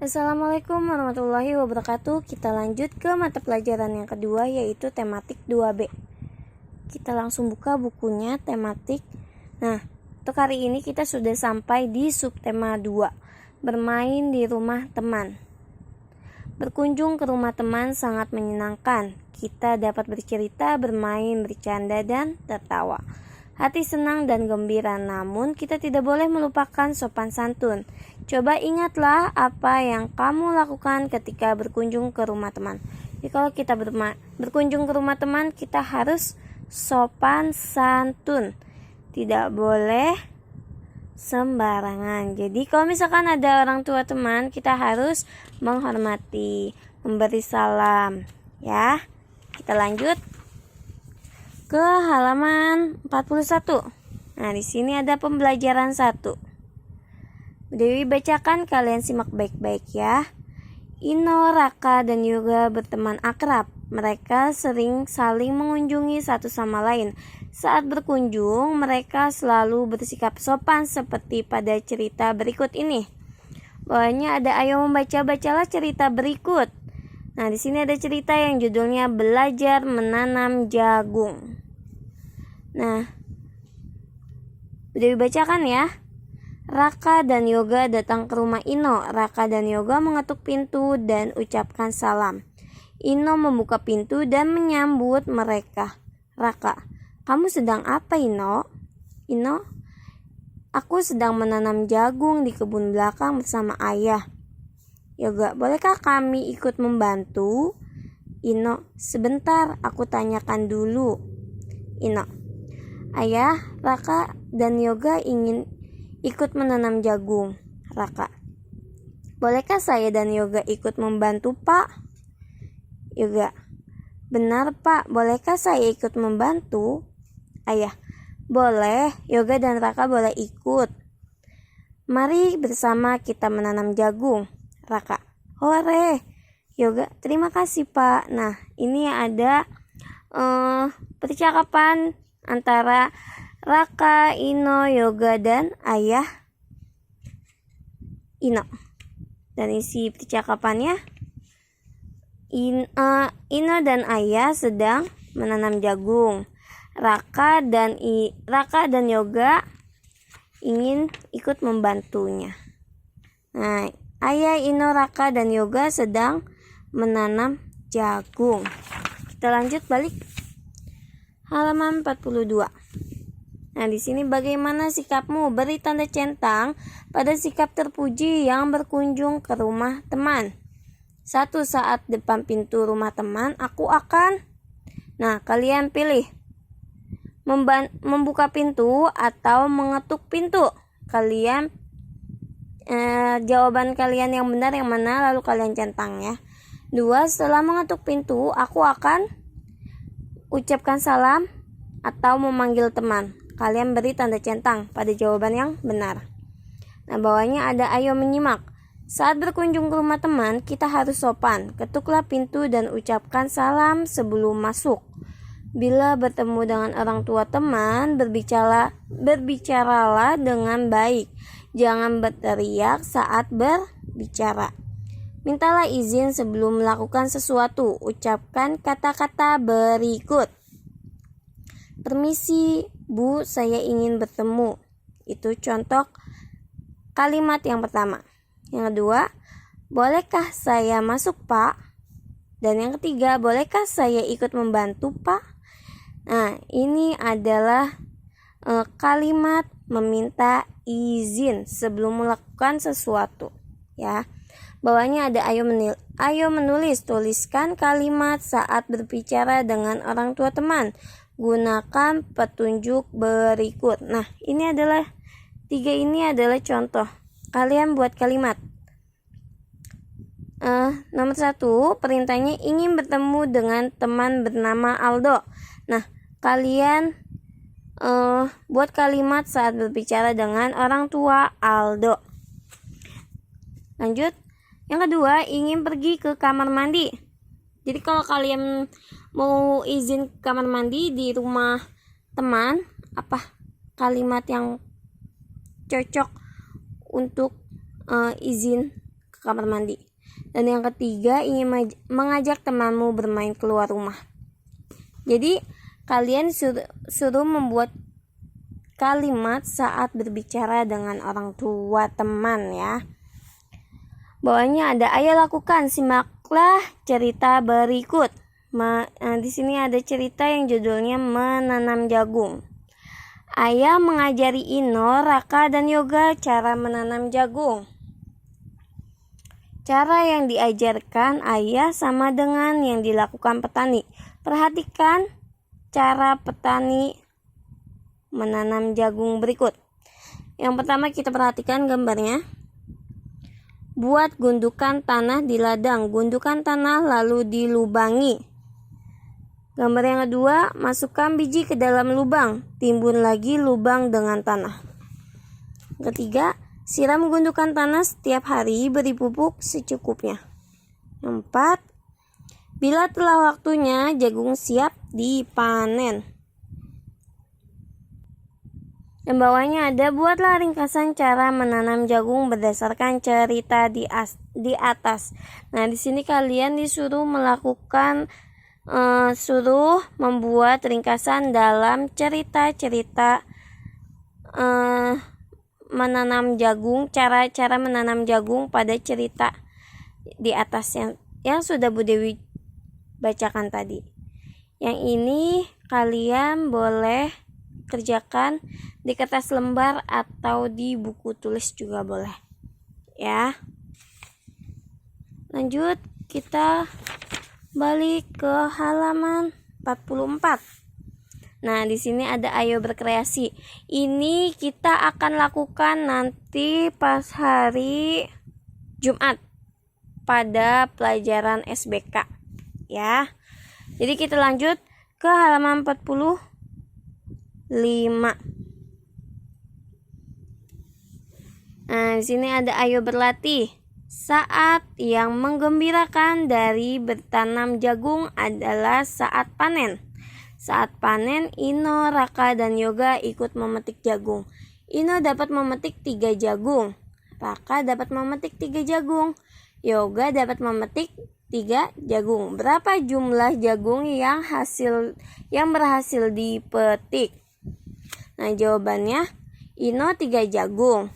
Assalamualaikum warahmatullahi wabarakatuh. Kita lanjut ke mata pelajaran yang kedua, yaitu tematik 2B. Kita langsung buka bukunya tematik. Nah, untuk hari ini kita sudah sampai di subtema 2, bermain di rumah teman. Berkunjung ke rumah teman sangat menyenangkan. Kita dapat bercerita, bermain, bercanda, dan tertawa. Hati senang dan gembira, namun kita tidak boleh melupakan sopan santun. Coba ingatlah apa yang kamu lakukan ketika berkunjung ke rumah teman. Jadi kalau kita berkunjung ke rumah teman, kita harus sopan santun. Tidak boleh sembarangan. Jadi kalau misalkan ada orang tua teman, kita harus menghormati, memberi salam. Ya, kita lanjut ke halaman 41. Nah, di sini ada pembelajaran 1. Dewi bacakan, kalian simak baik-baik ya. Ino, Raka, dan Yoga berteman akrab. Mereka sering saling mengunjungi satu sama lain. Saat berkunjung, mereka selalu bersikap sopan seperti pada cerita berikut ini. Bawahnya ada ayo membaca, bacalah cerita berikut. Nah, di sini ada cerita yang judulnya Belajar Menanam Jagung. Nah, Dewi bacakan ya. Raka dan Yoga datang ke rumah Ino. Raka dan Yoga mengetuk pintu dan ucapkan salam. Ino membuka pintu dan menyambut mereka. Raka, kamu sedang apa, Ino? Ino, aku sedang menanam jagung di kebun belakang bersama ayah. Yoga, bolehkah kami ikut membantu? Ino, sebentar, aku tanyakan dulu. Ino, ayah, Raka dan Yoga ingin ikut menanam jagung. Raka, bolehkah saya dan Yoga ikut membantu, Pak? Yoga, benar Pak, bolehkah saya ikut membantu? Ayah, boleh, Yoga dan Raka boleh ikut. Mari bersama kita menanam jagung. Raka, hore. Yoga, terima kasih Pak. Nah, ini ada percakapan antara Raka, Ino, Yoga, dan ayah Ino. Dan isi percakapannya, Ino dan ayah sedang menanam jagung. Raka dan Yoga ingin ikut membantunya. Nah, ayah, Ino, Raka, dan Yoga sedang menanam jagung. Kita lanjut balik halaman 42. Nah, di sini bagaimana sikapmu? Beri tanda centang pada sikap terpuji yang berkunjung ke rumah teman. 1. Saat depan pintu rumah teman, aku akan. Nah, kalian pilih membuka pintu atau mengetuk pintu. Kalian jawaban kalian yang benar yang mana, lalu kalian centang ya. 2. Setelah mengetuk pintu, aku akan ucapkan salam atau memanggil teman. Kalian beri tanda centang pada jawaban yang benar. Nah, bawahnya ada ayo menyimak. Saat berkunjung ke rumah teman, kita harus sopan. Ketuklah pintu dan ucapkan salam sebelum masuk. Bila bertemu dengan orang tua teman, berbicaralah dengan baik. Jangan berteriak saat berbicara. Mintalah izin sebelum melakukan sesuatu. Ucapkan kata-kata berikut. Permisi, Bu, saya ingin bertemu. Itu contoh kalimat yang pertama. Yang kedua, bolehkah saya masuk, Pak? Dan yang ketiga, bolehkah saya ikut membantu, Pak? Nah, ini adalah kalimat meminta izin sebelum melakukan sesuatu. Ya, bawahnya ada ayo menulis. Tuliskan kalimat saat berbicara dengan orang tua teman. Gunakan petunjuk berikut. Nah, ini adalah 3 ini adalah contoh. Kalian buat kalimat. Nomor 1, perintahnya ingin bertemu dengan teman bernama Aldo. Nah, kalian buat kalimat saat berbicara dengan orang tua Aldo. Lanjut. Yang kedua, ingin pergi ke kamar mandi. Jadi kalau kalian mau izin ke kamar mandi di rumah teman, apa kalimat yang cocok untuk izin ke ke kamar mandi. Dan yang ketiga, ingin mengajak temanmu bermain keluar rumah. Jadi kalian suruh membuat kalimat saat berbicara dengan orang tua teman ya. Bawahnya ada ayo lakukan, simaklah cerita berikut. Di sini ada cerita yang judulnya menanam jagung. Ayah mengajari Ino, Raka, dan Yoga cara menanam jagung. Cara yang diajarkan ayah sama dengan yang dilakukan petani. Perhatikan cara petani menanam jagung berikut. Yang pertama kita perhatikan gambarnya. Buat gundukan tanah di ladang. Gundukan tanah lalu dilubangi. Gambar yang kedua, masukkan biji ke dalam lubang, timbun lagi lubang dengan tanah. Ketiga, siram gundukan tanah setiap hari, beri pupuk secukupnya. 4. Bila telah waktunya, jagung siap dipanen. Dan bawahnya ada buatlah ringkasan cara menanam jagung berdasarkan cerita di atas. Nah, di sini kalian disuruh suruh membuat ringkasan dalam cerita-cerita menanam jagung, cara menanam jagung pada cerita di atas yang sudah Bu Dewi bacakan tadi. Yang ini kalian boleh kerjakan di kertas lembar atau di buku tulis juga boleh ya. Lanjut, kita balik ke halaman 44. Nah, di sini ada ayo berkreasi. Ini kita akan lakukan nanti pas hari Jumat pada pelajaran SBK ya. Jadi kita lanjut ke halaman 45. Nah, di sini ada ayo berlatih. Saat yang menggembirakan dari bertanam jagung adalah saat panen. Saat panen, Ino, Raka, dan Yoga ikut memetik jagung. Ino dapat memetik 3 jagung. Raka dapat memetik 3 jagung. Yoga dapat memetik 3 jagung. Berapa jumlah jagung yang berhasil dipetik? Nah, jawabannya Ino 3 jagung.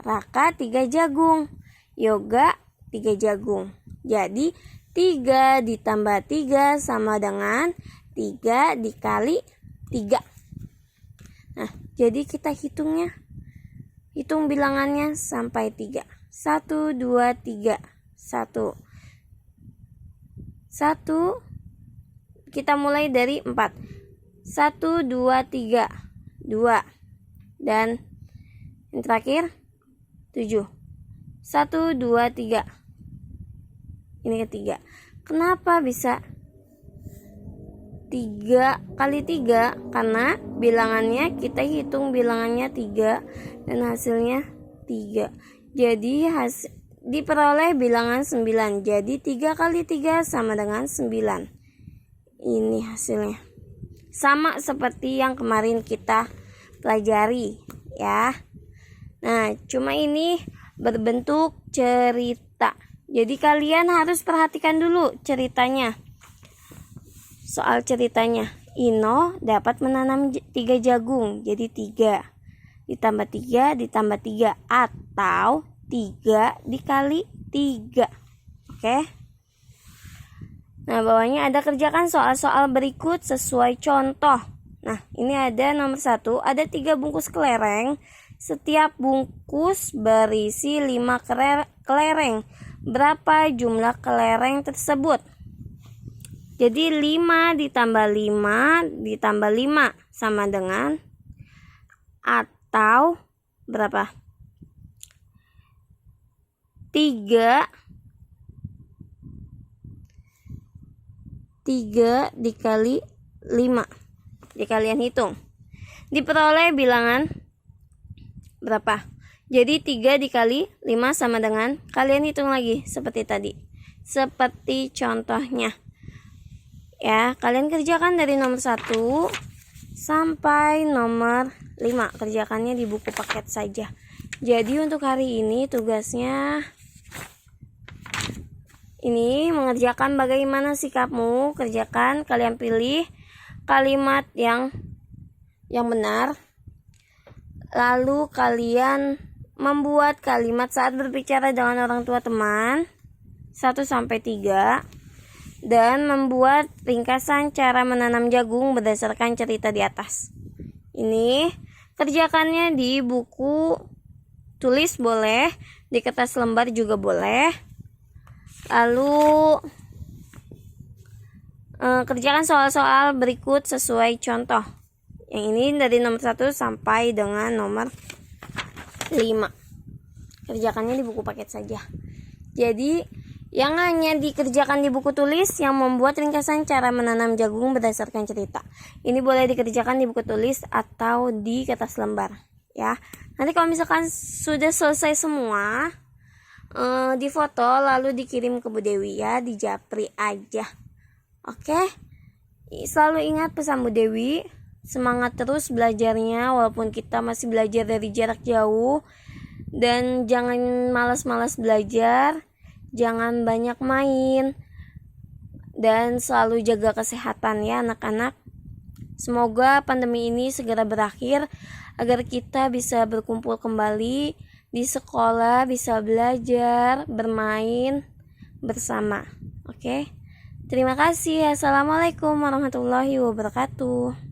Raka 3 jagung. Yoga 3 jagung. Jadi 3 ditambah 3 sama dengan 3 dikali 3. Nah, jadi kita hitungnya. Hitung bilangannya sampai 3. 1, 2, 3. 1. Kita mulai dari 4. 1, 2, 3. 2. Dan yang terakhir 7. 1, 2, 3. Ini ketiga. Kenapa bisa 3 kali 3? Karena bilangannya kita hitung bilangannya 3 dan hasilnya 3. Jadi diperoleh bilangan 9. Jadi 3 kali 3 sama dengan 9. Ini hasilnya. Sama seperti yang kemarin kita pelajari ya. Nah, cuma ini berbentuk cerita. Jadi kalian harus perhatikan dulu ceritanya. Soal ceritanya, Ino dapat menanam 3 jagung. Jadi 3 ditambah 3 ditambah 3 atau 3 dikali 3. Oke. Nah, bawahnya ada kerjakan soal-soal berikut sesuai contoh. Nah, ini ada nomor 1, ada 3 bungkus kelereng. Setiap bungkus berisi 5 kelereng. Berapa jumlah kelereng tersebut? Jadi 5 ditambah 5 ditambah 5 sama dengan atau berapa? 3 dikali 5. Jadi kalian hitung. Diperoleh bilangan berapa? Jadi 3 dikali 5 sama dengan, kalian hitung lagi seperti tadi. Seperti contohnya. Ya, kalian kerjakan dari nomor 1 sampai nomor 5. Kerjakannya di buku paket saja. Jadi untuk hari ini tugasnya Ini mengerjakan bagaimana sikapmu. Kerjakan, kalian pilih kalimat yang benar. Lalu kalian membuat kalimat saat berbicara dengan orang tua teman 1-3 dan membuat ringkasan cara menanam jagung berdasarkan cerita di atas. Ini kerjakannya di buku tulis boleh, di kertas lembar juga boleh. Lalu kerjakan soal-soal berikut sesuai contoh. Yang ini dari nomor 1 sampai dengan nomor 5. Kerjakannya di buku paket saja. Jadi yang hanya dikerjakan di buku tulis yang membuat ringkasan cara menanam jagung berdasarkan cerita. Ini boleh dikerjakan di buku tulis atau di kertas lembar, ya. Nanti kalau misalkan sudah selesai semua, difoto lalu dikirim ke Bu Dewi, ya, di Japri aja. Oke. Selalu ingat pesan Bu Dewi, semangat terus belajarnya walaupun kita masih belajar dari jarak jauh, dan jangan malas-malas belajar. Jangan banyak main dan selalu jaga kesehatan, ya anak-anak. Semoga pandemi ini segera berakhir agar kita bisa berkumpul kembali di sekolah, bisa belajar, bermain bersama. Oke. Terima kasih. Assalamualaikum warahmatullahi wabarakatuh.